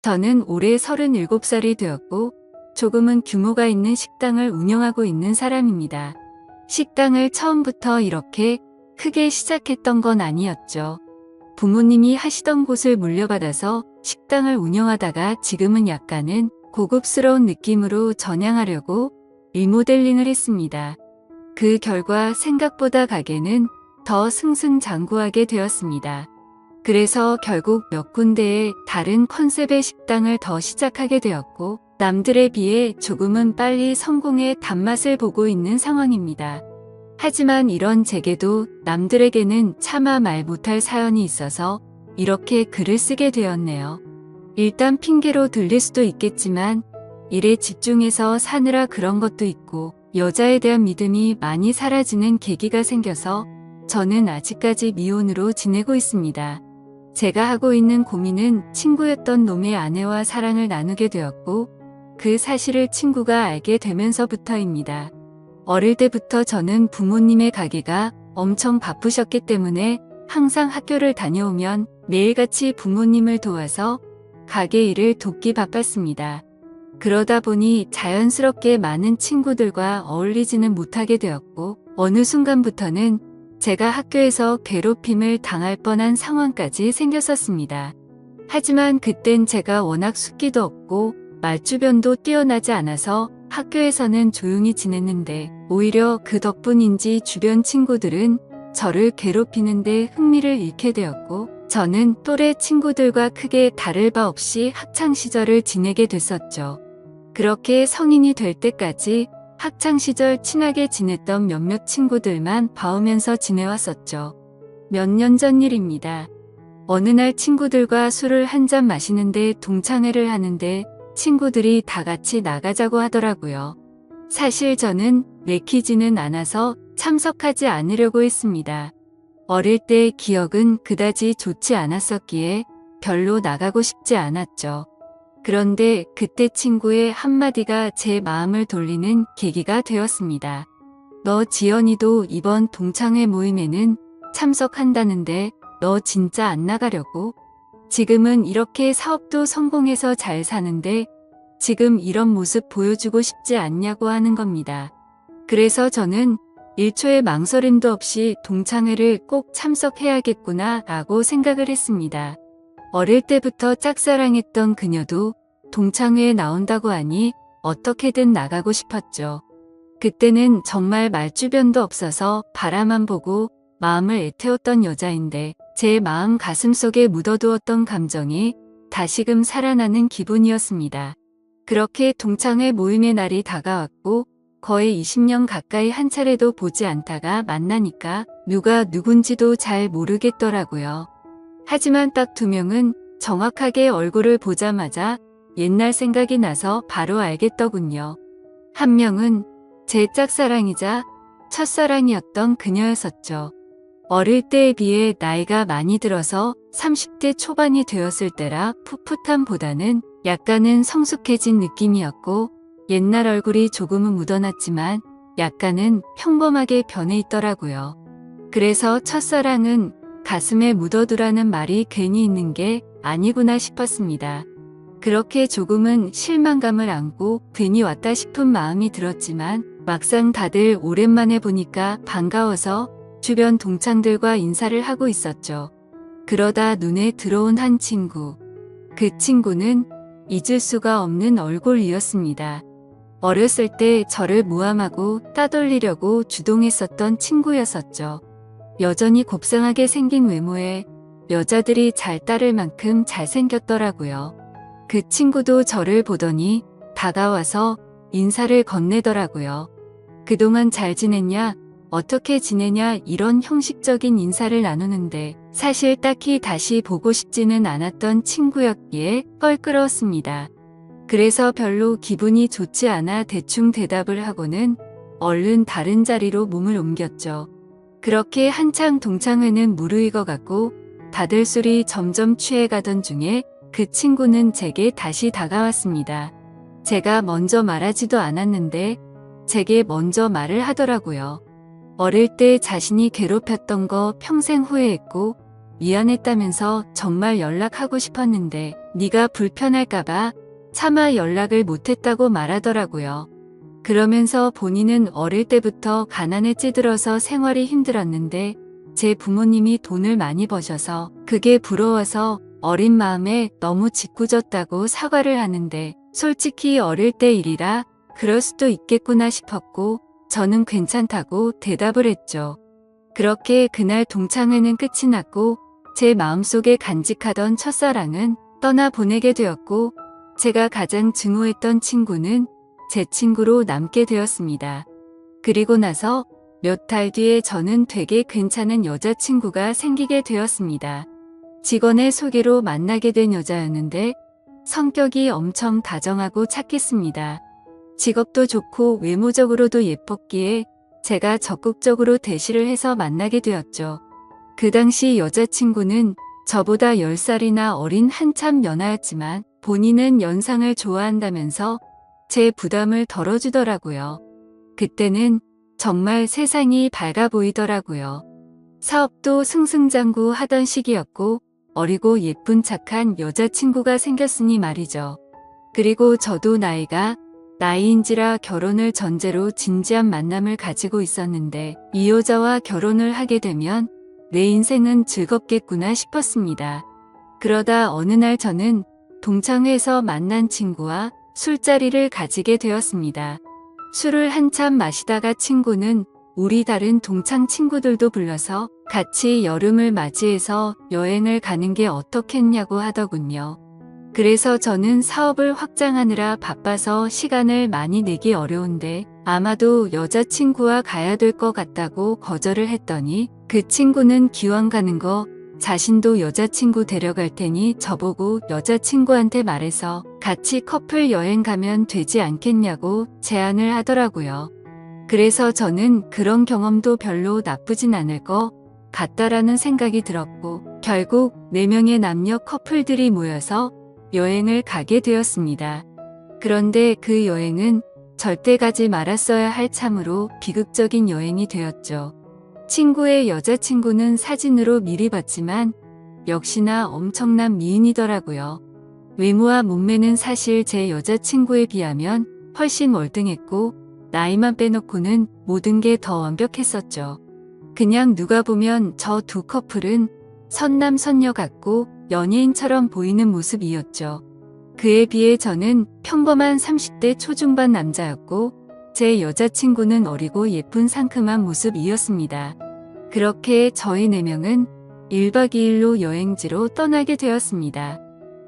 저는 올해 37살이 되었고 조금은 규모가 있는 식당을 운영하고 있는 사람입니다. 식당을 처음부터 이렇게 크게 시작했던 건 아니었죠. 부모님이 하시던 곳을 물려받아서 식당을 운영하다가 지금은 약간은 고급스러운 느낌으로 전향하려고 리모델링을 했습니다. 그 결과 생각보다 가게는 더 승승장구하게 되었습니다. 그래서 결국 몇 군데의 다른 컨셉의 식당을 더 시작하게 되었고 남들에 비해 조금은 빨리 성공의 단맛을 보고 있는 상황입니다. 하지만 이런 제게도 남들에게는 차마 말 못할 사연이 있어서 이렇게 글을 쓰게 되었네요. 일단 핑계로 들릴 수도 있겠지만 일에 집중해서 사느라 그런 것도 있고 여자에 대한 믿음이 많이 사라지는 계기가 생겨서 저는 아직까지 미혼으로 지내고 있습니다. 제가 하고 있는 고민은 친구였던 놈의 아내와 사랑을 나누게 되었고 그 사실을 친구가 알게 되면서부터입니다. 어릴 때부터 저는 부모님의 가게가 엄청 바쁘셨기 때문에 항상 학교를 다녀오면 매일같이 부모님을 도와서 가게 일을 돕기 바빴습니다. 그러다 보니 자연스럽게 많은 친구들과 어울리지는 못하게 되었고 어느 순간부터는 제가 학교에서 괴롭힘을 당할 뻔한 상황까지 생겼었습니다. 하지만 그땐 제가 워낙 숫기도 없고 말주변도 뛰어나지 않아서 학교에서는 조용히 지냈는데 오히려 그 덕분인지 주변 친구들은 저를 괴롭히는데 흥미를 잃게 되었고 저는 또래 친구들과 크게 다를 바 없이 학창시절을 지내게 됐었죠. 그렇게 성인이 될 때까지 학창시절 친하게 지냈던 몇몇 친구들만 봐오면서 지내왔었죠. 몇 년 전 일입니다. 어느 날 친구들과 술을 한 잔 마시는데 동창회를 하는데 친구들이 다 같이 나가자고 하더라고요. 사실 저는 내키지는 않아서 참석하지 않으려고 했습니다. 어릴 때 기억은 그다지 좋지 않았었기에 별로 나가고 싶지 않았죠. 그런데 그때 친구의 한마디가 제 마음을 돌리는 계기가 되었습니다. 너 지연이도 이번 동창회 모임에는 참석한다는데 너 진짜 안 나가려고? 지금은 이렇게 사업도 성공해서 잘 사는데 지금 이런 모습 보여주고 싶지 않냐고 하는 겁니다. 그래서 저는 1초의 망설임도 없이 동창회를 꼭 참석해야겠구나 라고 생각을 했습니다. 어릴 때부터 짝사랑했던 그녀도 동창회에 나온다고 하니 어떻게든 나가고 싶었죠. 그때는 정말 말주변도 없어서 바라만 보고 마음을 애태웠던 여자인데 제 마음 가슴속에 묻어두었던 감정이 다시금 살아나는 기분이었습니다. 그렇게 동창회 모임의 날이 다가왔고 거의 20년 가까이 한 차례도 보지 않다가 만나니까 누가 누군지도 잘 모르겠더라고요. 하지만 딱 2명은 정확하게 얼굴을 보자마자 옛날 생각이 나서 바로 알겠더군요. 한 명은 제 짝사랑이자 첫사랑이었던 그녀였었죠. 어릴 때에 비해 나이가 많이 들어서 30대 초반이 되었을 때라 풋풋함보다는 약간은 성숙해진 느낌이었고 옛날 얼굴이 조금은 묻어났지만 약간은 평범하게 변해 있더라고요. 그래서 첫사랑은 가슴에 묻어두라는 말이 괜히 있는 게 아니구나 싶었습니다. 그렇게 조금은 실망감을 안고 괜히 왔다 싶은 마음이 들었지만 막상 다들 오랜만에 보니까 반가워서 주변 동창들과 인사를 하고 있었죠. 그러다 눈에 들어온 한 친구. 그 친구는 잊을 수가 없는 얼굴이었습니다. 어렸을 때 저를 모함하고 따돌리려고 주동했었던 친구였었죠. 여전히 곱상하게 생긴 외모에 여자들이 잘 따를 만큼 잘생겼더라고요. 그 친구도 저를 보더니 다가와서 인사를 건네더라고요. 그동안 잘 지냈냐? 어떻게 지내냐? 이런 형식적인 인사를 나누는데 사실 딱히 다시 보고 싶지는 않았던 친구였기에 껄끄러웠습니다. 그래서 별로 기분이 좋지 않아 대충 대답을 하고는 얼른 다른 자리로 몸을 옮겼죠. 그렇게 한창 동창회는 무르익어갔고 다들 술이 점점 취해가던 중에 그 친구는 제게 다시 다가왔습니다. 제가 먼저 말하지도 않았는데 제게 먼저 말을 하더라고요. 어릴 때 자신이 괴롭혔던 거 평생 후회했고 미안했다면서 정말 연락하고 싶었는데 네가 불편할까봐 차마 연락을 못했다고 말하더라고요. 그러면서 본인은 어릴 때부터 가난에 찌들어서 생활이 힘들었는데 제 부모님이 돈을 많이 버셔서 그게 부러워서 어린 마음에 너무 짓궂었다고 사과를 하는데 솔직히 어릴 때 일이라 그럴 수도 있겠구나 싶었고 저는 괜찮다고 대답을 했죠. 그렇게 그날 동창회는 끝이 났고 제 마음속에 간직하던 첫사랑은 떠나보내게 되었고 제가 가장 증오했던 친구는 제 친구로 남게 되었습니다. 그리고 나서 몇 달 뒤에 저는 되게 괜찮은 여자친구가 생기게 되었습니다. 직원의 소개로 만나게 된 여자였는데 성격이 엄청 다정하고 착했습니다. 직업도 좋고 외모적으로도 예뻤기에 제가 적극적으로 대시를 해서 만나게 되었죠. 그 당시 여자친구는 저보다 10살이나 어린 한참 연하였지만 본인은 연상을 좋아한다면서 제 부담을 덜어주더라고요. 그때는 정말 세상이 밝아 보이더라고요. 사업도 승승장구 하던 시기였고 어리고 예쁜 착한 여자친구가 생겼으니 말이죠. 그리고 저도 나이인지라 결혼을 전제로 진지한 만남을 가지고 있었는데 이 여자와 결혼을 하게 되면 내 인생은 즐겁겠구나 싶었습니다. 그러다 어느 날 저는 동창회에서 만난 친구와 술자리를 가지게 되었습니다. 술을 한참 마시다가 친구는 우리 다른 동창 친구들도 불러서 같이 여름을 맞이해서 여행을 가는 게 어떻겠냐고 하더군요. 그래서 저는 사업을 확장하느라 바빠서 시간을 많이 내기 어려운데 아마도 여자친구와 가야 될 것 같다고 거절을 했더니 그 친구는 기왕 가는 거 자신도 여자친구 데려갈 테니 저보고 여자친구한테 말해서 같이 커플 여행 가면 되지 않겠냐고 제안을 하더라고요. 그래서 저는 그런 경험도 별로 나쁘진 않을 것 같다라는 생각이 들었고 결국 4명의 남녀 커플들이 모여서 여행을 가게 되었습니다. 그런데 그 여행은 절대 가지 말았어야 할 참으로 비극적인 여행이 되었죠. 친구의 여자친구는 사진으로 미리 봤지만 역시나 엄청난 미인이더라고요. 외모와 몸매는 사실 제 여자친구에 비하면 훨씬 월등했고 나이만 빼놓고는 모든 게 더 완벽했었죠. 그냥 누가 보면 저 두 커플은 선남선녀 같고 연예인처럼 보이는 모습이었죠. 그에 비해 저는 평범한 30대 초중반 남자였고 제 여자친구는 어리고 예쁜 상큼한 모습이었습니다. 그렇게 저희 4명은 1박 2일로 여행지로 떠나게 되었습니다.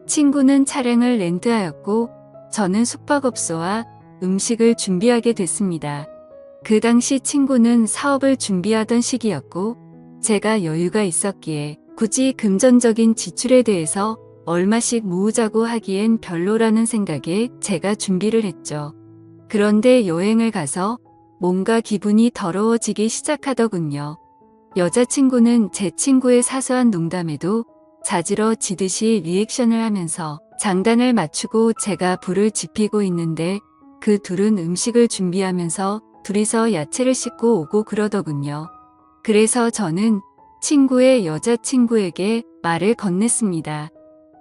친구는 차량을 렌트하였고 저는 숙박업소와 음식을 준비하게 됐습니다. 그 당시 친구는 사업을 준비하던 시기였고 제가 여유가 있었기에 굳이 금전적인 지출에 대해서 얼마씩 모으자고 하기엔 별로라는 생각에 제가 준비를 했죠. 그런데 여행을 가서 뭔가 기분이 더러워지기 시작하더군요. 여자친구는 제 친구의 사소한 농담에도 자지러지듯이 리액션을 하면서 장단을 맞추고 제가 불을 지피고 있는데 그 둘은 음식을 준비하면서 둘이서 야채를 씻고 오고 그러더군요. 그래서 저는 친구의 여자친구에게 말을 건넸습니다.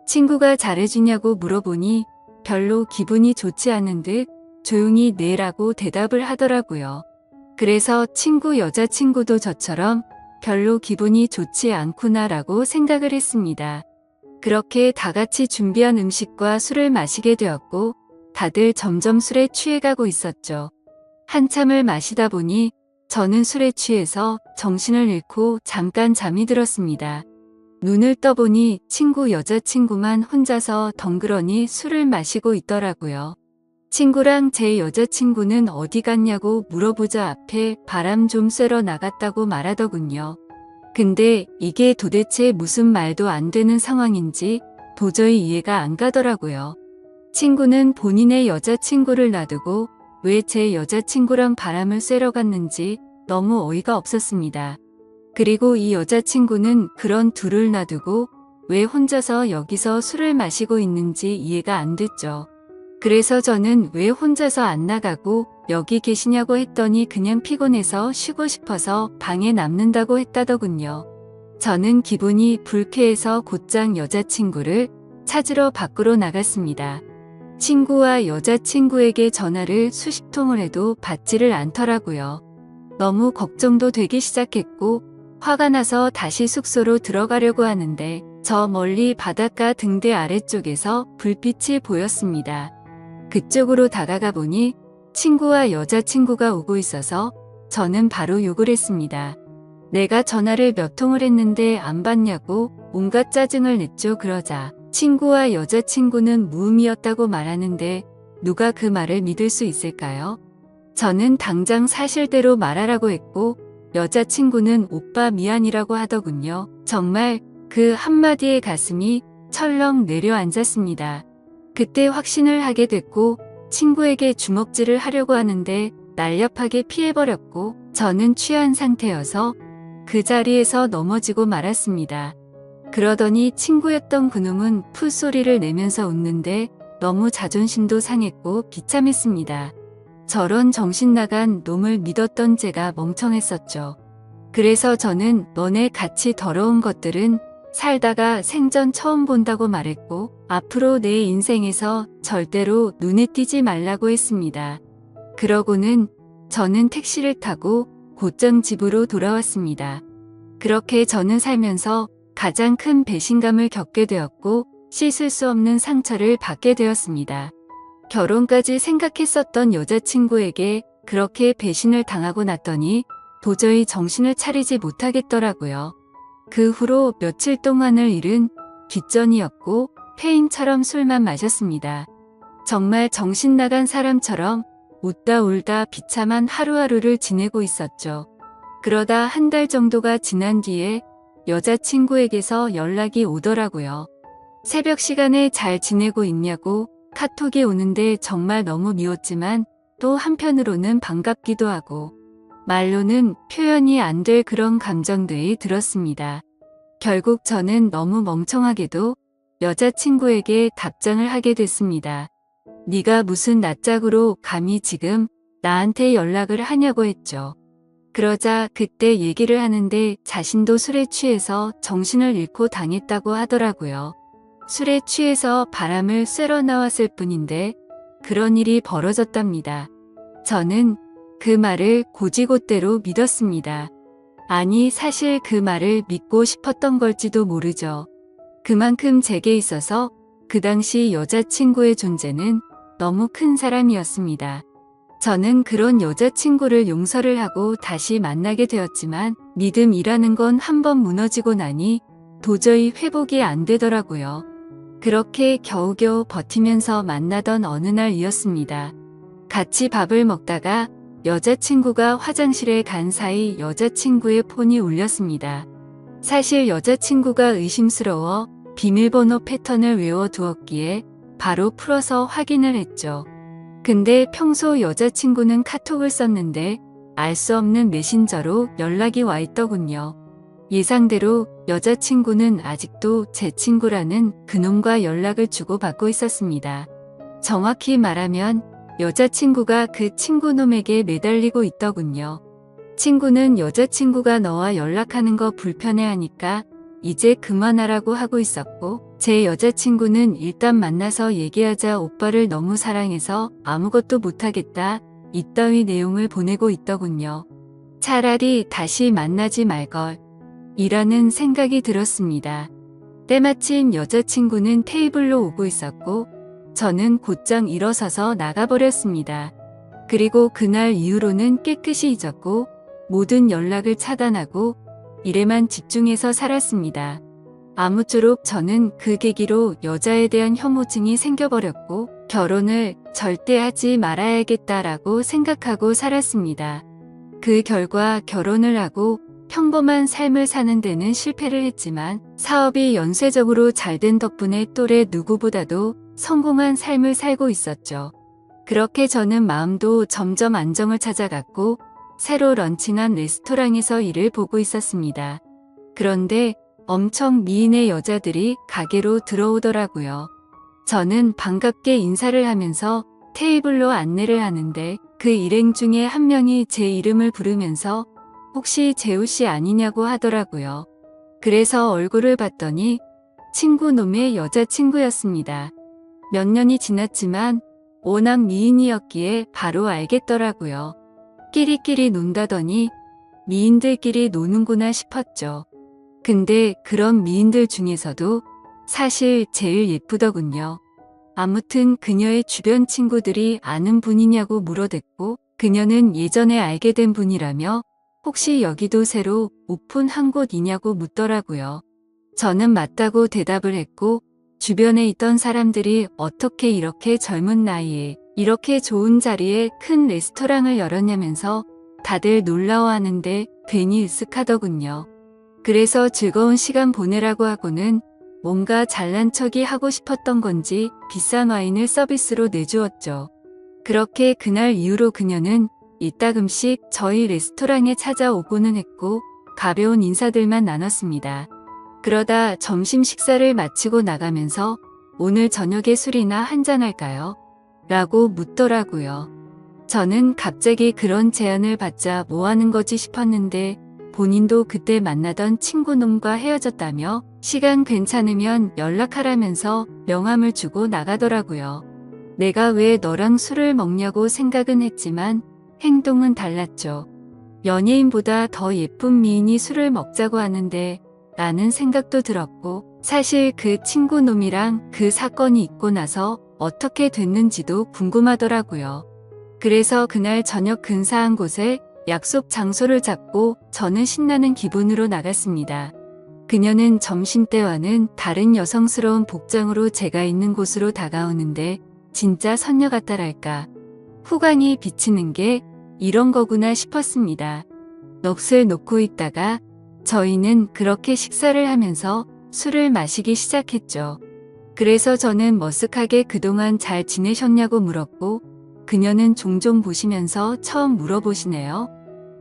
친구가 잘해주냐고 물어보니 별로 기분이 좋지 않은 듯 조용히 네라고 대답을 하더라고요. 그래서 친구 여자친구도 저처럼 별로 기분이 좋지 않구나라고 생각을 했습니다. 그렇게 다 같이 준비한 음식과 술을 마시게 되었고 다들 점점 술에 취해가고 있었죠. 한참을 마시다 보니 저는 술에 취해서 정신을 잃고 잠깐 잠이 들었습니다. 눈을 떠보니 친구 여자친구만 혼자서 덩그러니 술을 마시고 있더라고요. 친구랑 제 여자친구는 어디 갔냐고 물어보자 앞에 바람 좀 쐬러 나갔다고 말하더군요. 근데 이게 도대체 무슨 말도 안 되는 상황인지 도저히 이해가 안 가더라고요. 친구는 본인의 여자친구를 놔두고 왜 제 여자친구랑 바람을 쐬러 갔는지 너무 어이가 없었습니다. 그리고 이 여자친구는 그런 둘을 놔두고 왜 혼자서 여기서 술을 마시고 있는지 이해가 안 됐죠. 그래서 저는 왜 혼자서 안 나가고 여기 계시냐고 했더니 그냥 피곤해서 쉬고 싶어서 방에 남는다고 했다더군요. 저는 기분이 불쾌해서 곧장 여자친구를 찾으러 밖으로 나갔습니다. 친구와 여자친구에게 전화를 수십 통을 해도 받지를 않더라고요. 너무 걱정도 되기 시작했고 화가 나서 다시 숙소로 들어가려고 하는데 저 멀리 바닷가 등대 아래쪽에서 불빛이 보였습니다. 그쪽으로 다가가 보니 친구와 여자친구가 오고 있어서 저는 바로 욕을 했습니다. 내가 전화를 몇 통을 했는데 안 받냐고 온갖 짜증을 냈죠. 그러자 친구와 여자친구는 무음이었다고 말하는데 누가 그 말을 믿을 수 있을까요? 저는 당장 사실대로 말하라고 했고 여자친구는 오빠 미안이라고 하더군요. 정말 그 한마디에 가슴이 철렁 내려앉았습니다. 그때 확신을 하게 됐고 친구에게 주먹질을 하려고 하는데 날렵하게 피해버렸고 저는 취한 상태여서 그 자리에서 넘어지고 말았습니다. 그러더니 친구였던 그놈은 풀소리를 내면서 웃는데 너무 자존심도 상했고 비참했습니다. 저런 정신나간 놈을 믿었던 제가 멍청했었죠. 그래서 저는 너네 같이 더러운 것들은 살다가 생전 처음 본다고 말했고 앞으로 내 인생에서 절대로 눈에 띄지 말라고 했습니다. 그러고는 저는 택시를 타고 곧장 집으로 돌아왔습니다. 그렇게 저는 살면서 가장 큰 배신감을 겪게 되었고 씻을 수 없는 상처를 받게 되었습니다. 결혼까지 생각했었던 여자친구에게 그렇게 배신을 당하고 났더니 도저히 정신을 차리지 못하겠더라고요. 그 후로 며칠 동안을 일은 뒷전이었고 폐인처럼 술만 마셨습니다. 정말 정신 나간 사람처럼 웃다 울다 비참한 하루하루를 지내고 있었죠. 그러다 한 달 정도가 지난 뒤에 여자친구에게서 연락이 오더라고요. 새벽 시간에 잘 지내고 있냐고 카톡이 오는데 정말 너무 미웠지만 또 한편으로는 반갑기도 하고 말로는 표현이 안 될 그런 감정들이 들었습니다. 결국 저는 너무 멍청하게도 여자친구에게 답장을 하게 됐습니다. 네가 무슨 낯짝으로 감히 지금 나한테 연락을 하냐고 했죠. 그러자 그때 얘기를 하는데 자신도 술에 취해서 정신을 잃고 당했다고 하더라고요. 술에 취해서 바람을 쐬러 나왔을 뿐인데 그런 일이 벌어졌답니다. 저는 그 말을 곧이곧대로 믿었습니다. 아니 사실 그 말을 믿고 싶었던 걸지도 모르죠. 그만큼 제게 있어서 그 당시 여자친구의 존재는 너무 큰 사람이었습니다. 저는 그런 여자친구를 용서를 하고 다시 만나게 되었지만 믿음이라는 건 한번 무너지고 나니 도저히 회복이 안 되더라고요. 그렇게 겨우겨우 버티면서 만나던 어느 날이었습니다. 같이 밥을 먹다가 여자친구가 화장실에 간 사이 여자친구의 폰이 울렸습니다. 사실 여자친구가 의심스러워 비밀번호 패턴을 외워두었기에 바로 풀어서 확인을 했죠. 근데 평소 여자친구는 카톡을 썼는데 알 수 없는 메신저로 연락이 와 있더군요. 예상대로 여자친구는 아직도 제 친구라는 그놈과 연락을 주고받고 있었습니다. 정확히 말하면 여자친구가 그 친구놈에게 매달리고 있더군요. 친구는 여자친구가 너와 연락하는 거 불편해하니까 이제 그만하라고 하고 있었고 제 여자친구는 일단 만나서 얘기하자 오빠를 너무 사랑해서 아무것도 못하겠다 이따위 내용을 보내고 있더군요. 차라리 다시 만나지 말걸 이라는 생각이 들었습니다. 때마침 여자친구는 테이블로 오고 있었고 저는 곧장 일어서서 나가버렸습니다. 그리고 그날 이후로는 깨끗이 잊었고 모든 연락을 차단하고 일에만 집중해서 살았습니다. 아무쪼록 저는 그 계기로 여자에 대한 혐오증이 생겨버렸고 결혼을 절대 하지 말아야겠다라고 생각하고 살았습니다. 그 결과 결혼을 하고 평범한 삶을 사는 데는 실패를 했지만 사업이 연쇄적으로 잘 된 덕분에 또래 누구보다도 성공한 삶을 살고 있었죠. 그렇게 저는 마음도 점점 안정을 찾아갔고 새로 런칭한 레스토랑에서 일을 보고 있었습니다. 그런데 엄청 미인의 여자들이 가게로 들어오더라고요. 저는 반갑게 인사를 하면서 테이블로 안내를 하는데 그 일행 중에 한 명이 제 이름을 부르면서 혹시 재우 씨 아니냐고 하더라고요. 그래서 얼굴을 봤더니 친구 놈의 여자친구였습니다. 몇 년이 지났지만 워낙 미인이었기에 바로 알겠더라고요. 끼리끼리 논다더니 미인들끼리 노는구나 싶었죠. 근데 그런 미인들 중에서도 사실 제일 예쁘더군요. 아무튼 그녀의 주변 친구들이 아는 분이냐고 물어댔고 그녀는 예전에 알게 된 분이라며 혹시 여기도 새로 오픈한 곳이냐고 묻더라고요. 저는 맞다고 대답을 했고 주변에 있던 사람들이 어떻게 이렇게 젊은 나이에 이렇게 좋은 자리에 큰 레스토랑을 열었냐면서 다들 놀라워하는데 괜히 으쓱하더군요. 그래서 즐거운 시간 보내라고 하고는 뭔가 잘난 척이 하고 싶었던 건지 비싼 와인을 서비스로 내주었죠. 그렇게 그날 이후로 그녀는 이따금씩 저희 레스토랑에 찾아오고는 했고 가벼운 인사들만 나눴습니다. 그러다 점심 식사를 마치고 나가면서 오늘 저녁에 술이나 한잔할까요? 라고 묻더라고요. 저는 갑자기 그런 제안을 받자 뭐 하는 거지 싶었는데 본인도 그때 만나던 친구놈과 헤어졌다며 시간 괜찮으면 연락하라면서 명함을 주고 나가더라고요. 내가 왜 너랑 술을 먹냐고 생각은 했지만 행동은 달랐죠. 연예인보다 더 예쁜 미인이 술을 먹자고 하는데 라는 생각도 들었고 사실 그 친구놈이랑 그 사건이 있고 나서 어떻게 됐는지도 궁금하더라고요. 그래서 그날 저녁 근사한 곳에 약속 장소를 잡고 저는 신나는 기분으로 나갔습니다. 그녀는 점심때와는 다른 여성스러운 복장으로 제가 있는 곳으로 다가오는데 진짜 선녀 같다랄까. 후광이 비치는 게 이런 거구나 싶었습니다. 넋을 놓고 있다가 저희는 그렇게 식사를 하면서 술을 마시기 시작했죠. 그래서 저는 머쓱하게 그동안 잘 지내셨냐고 물었고 그녀는 종종 보시면서 처음 물어보시네요.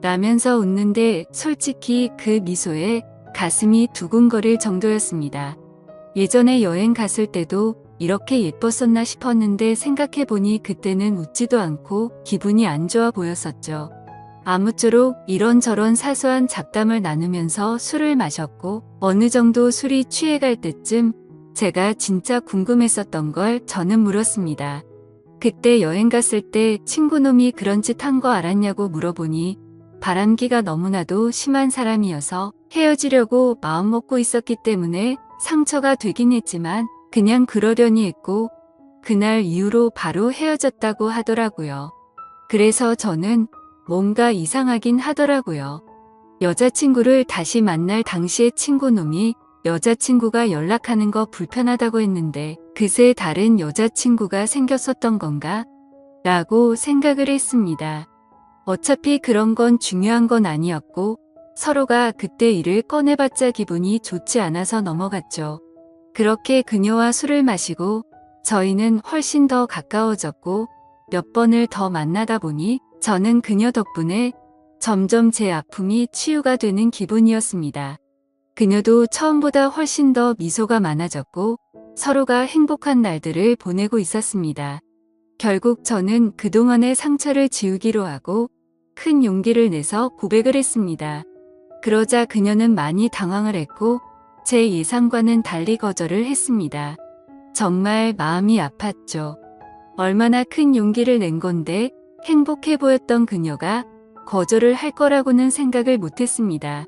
라면서 웃는데 솔직히 그 미소에 가슴이 두근거릴 정도였습니다. 예전에 여행 갔을 때도 이렇게 예뻤었나 싶었는데 생각해보니 그때는 웃지도 않고 기분이 안 좋아 보였었죠. 아무쪼록 이런저런 사소한 잡담을 나누면서 술을 마셨고 어느 정도 술이 취해갈 때쯤 제가 진짜 궁금했었던 걸 저는 물었습니다. 그때 여행 갔을 때 친구놈이 그런 짓 한 거 알았냐고 물어보니 바람기가 너무나도 심한 사람이어서 헤어지려고 마음먹고 있었기 때문에 상처가 되긴 했지만 그냥 그러려니 했고 그날 이후로 바로 헤어졌다고 하더라고요. 그래서 저는 뭔가 이상하긴 하더라고요. 여자친구를 다시 만날 당시에 친구놈이 여자친구가 연락하는 거 불편하다고 했는데 그새 다른 여자친구가 생겼었던 건가? 라고 생각을 했습니다. 어차피 그런 건 중요한 건 아니었고 서로가 그때 일을 꺼내봤자 기분이 좋지 않아서 넘어갔죠. 그렇게 그녀와 술을 마시고 저희는 훨씬 더 가까워졌고 몇 번을 더 만나다 보니 저는 그녀 덕분에 점점 제 아픔이 치유가 되는 기분이었습니다. 그녀도 처음보다 훨씬 더 미소가 많아졌고 서로가 행복한 날들을 보내고 있었습니다. 결국 저는 그동안의 상처를 지우기로 하고 큰 용기를 내서 고백을 했습니다. 그러자 그녀는 많이 당황을 했고 제 예상과는 달리 거절을 했습니다. 정말 마음이 아팠죠. 얼마나 큰 용기를 낸 건데 행복해 보였던 그녀가 거절을 할 거라고는 생각을 못했습니다.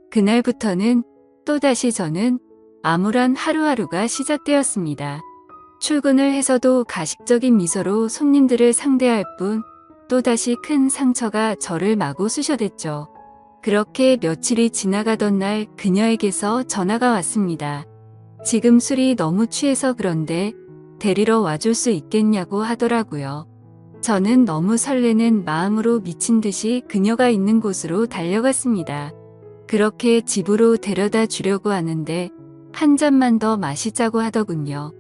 그날부터는 또다시 저는 암울한 하루하루가 시작되었습니다. 출근을 해서도 가식적인 미소로 손님들을 상대할 뿐 또다시 큰 상처가 저를 마구 쑤셔댔죠. 그렇게 며칠이 지나가던 날 그녀에게서 전화가 왔습니다. 지금 술이 너무 취해서 그런데 데리러 와줄 수 있겠냐고 하더라고요. 저는 너무 설레는 마음으로 미친 듯이 그녀가 있는 곳으로 달려갔습니다. 그렇게 집으로 데려다 주려고 하는데 한 잔만 더 마시자고 하더군요.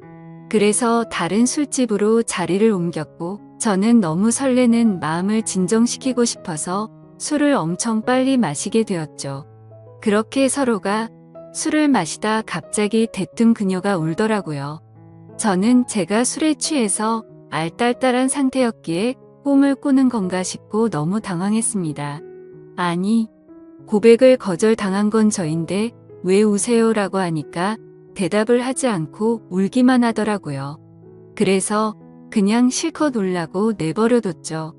그래서 다른 술집으로 자리를 옮겼고 저는 너무 설레는 마음을 진정시키고 싶어서 술을 엄청 빨리 마시게 되었죠. 그렇게 서로가 술을 마시다 갑자기 대뜸 그녀가 울더라고요. 저는 제가 술에 취해서 알딸딸한 상태였기에 꿈을 꾸는 건가 싶고 너무 당황했습니다. 아니, 고백을 거절당한 건 저인데 왜 우세요라고 하니까 대답을 하지 않고 울기만 하더라고요. 그래서 그냥 실컷 울라고 내버려뒀죠.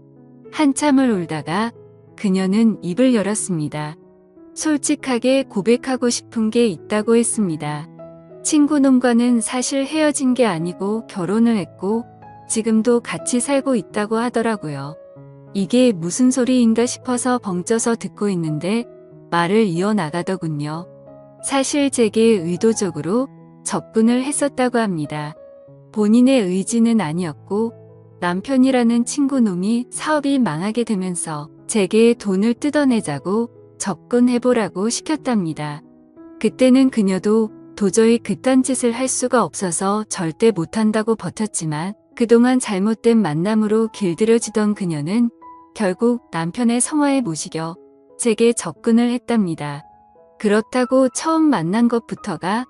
한참을 울다가 그녀는 입을 열었습니다. 솔직하게 고백하고 싶은 게 있다고 했습니다. 친구놈과는 사실 헤어진 게 아니고 결혼을 했고 지금도 같이 살고 있다고 하더라고요. 이게 무슨 소리인가 싶어서 벙쪄서 듣고 있는데 말을 이어나가더군요. 사실 제게 의도적으로 접근을 했었다고 합니다. 본인의 의지는 아니었고 남편이라는 친구놈이 사업이 망하게 되면서 제게 돈을 뜯어내자고 접근해보라고 시켰답니다. 그때는 그녀도 도저히 그딴 짓을 할 수가 없어서 절대 못한다고 버텼지만 그동안 잘못된 만남으로 길들여지던 그녀는 결국 남편의 성화에 못 이겨 제게 접근을 했답니다. 그렇다고 처음 만난 것부터가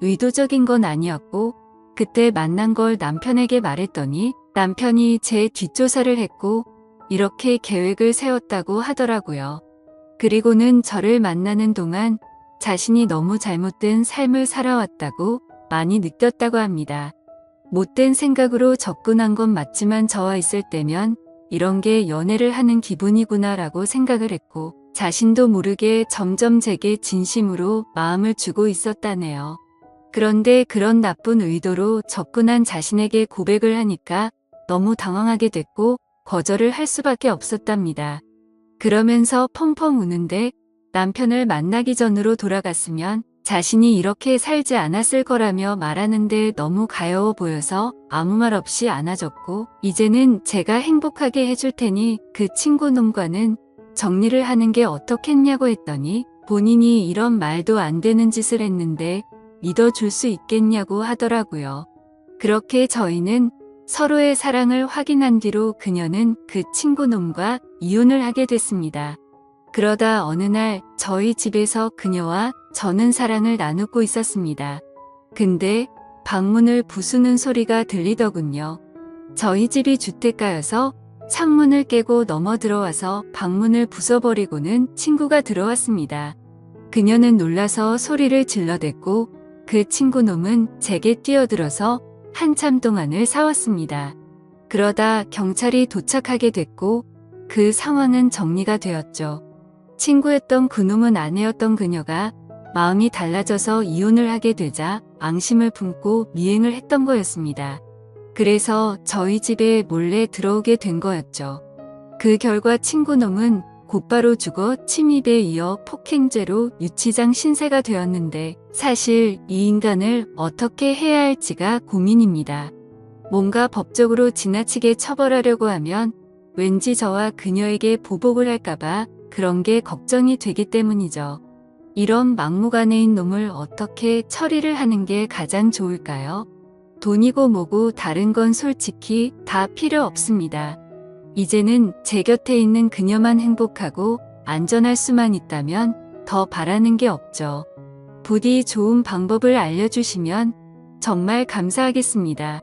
의도적인 건 아니었고 그때 만난 걸 남편에게 말했더니 남편이 제 뒷조사를 했고 이렇게 계획을 세웠다고 하더라고요. 그리고는 저를 만나는 동안 자신이 너무 잘못된 삶을 살아왔다고 많이 느꼈다고 합니다. 못된 생각으로 접근한 건 맞지만 저와 있을 때면 이런 게 연애를 하는 기분이구나 라고 생각을 했고 자신도 모르게 점점 제게 진심으로 마음을 주고 있었다네요. 그런데 그런 나쁜 의도로 접근한 자신에게 고백을 하니까 너무 당황하게 됐고 거절을 할 수밖에 없었답니다. 그러면서 펑펑 우는데 남편을 만나기 전으로 돌아갔으면 자신이 이렇게 살지 않았을 거라며 말하는데 너무 가여워 보여서 아무 말 없이 안아줬고 이제는 제가 행복하게 해줄 테니 그 친구놈과는 정리를 하는 게 어떻겠냐고 했더니 본인이 이런 말도 안 되는 짓을 했는데 믿어줄 수 있겠냐고 하더라고요. 그렇게 저희는 서로의 사랑을 확인한 뒤로 그녀는 그 친구놈과 이혼을 하게 됐습니다. 그러다 어느 날 저희 집에서 그녀와 저는 사랑을 나누고 있었습니다. 근데 방문을 부수는 소리가 들리더군요. 저희 집이 주택가여서 창문을 깨고 넘어 들어와서 방문을 부숴버리고는 친구가 들어왔습니다. 그녀는 놀라서 소리를 질러댔고 그 친구놈은 제게 뛰어들어서 한참 동안을 싸웠습니다. 그러다 경찰이 도착하게 됐고 그 상황은 정리가 되었죠. 친구였던 그놈은 아내였던 그녀가 마음이 달라져서 이혼을 하게 되자 앙심을 품고 미행을 했던 거였습니다. 그래서 저희 집에 몰래 들어오게 된 거였죠. 그 결과 친구놈은 곧바로 죽어 침입에 이어 폭행죄로 유치장 신세가 되었는데 사실 이 인간을 어떻게 해야 할지가 고민입니다. 뭔가 법적으로 지나치게 처벌하려고 하면 왠지 저와 그녀에게 보복을 할까봐 그런 게 걱정이 되기 때문이죠. 이런 막무가내인 놈을 어떻게 처리를 하는 게 가장 좋을까요? 돈이고 뭐고 다른 건 솔직히 다 필요 없습니다. 이제는 제 곁에 있는 그녀만 행복하고 안전할 수만 있다면 더 바라는 게 없죠. 부디 좋은 방법을 알려주시면 정말 감사하겠습니다.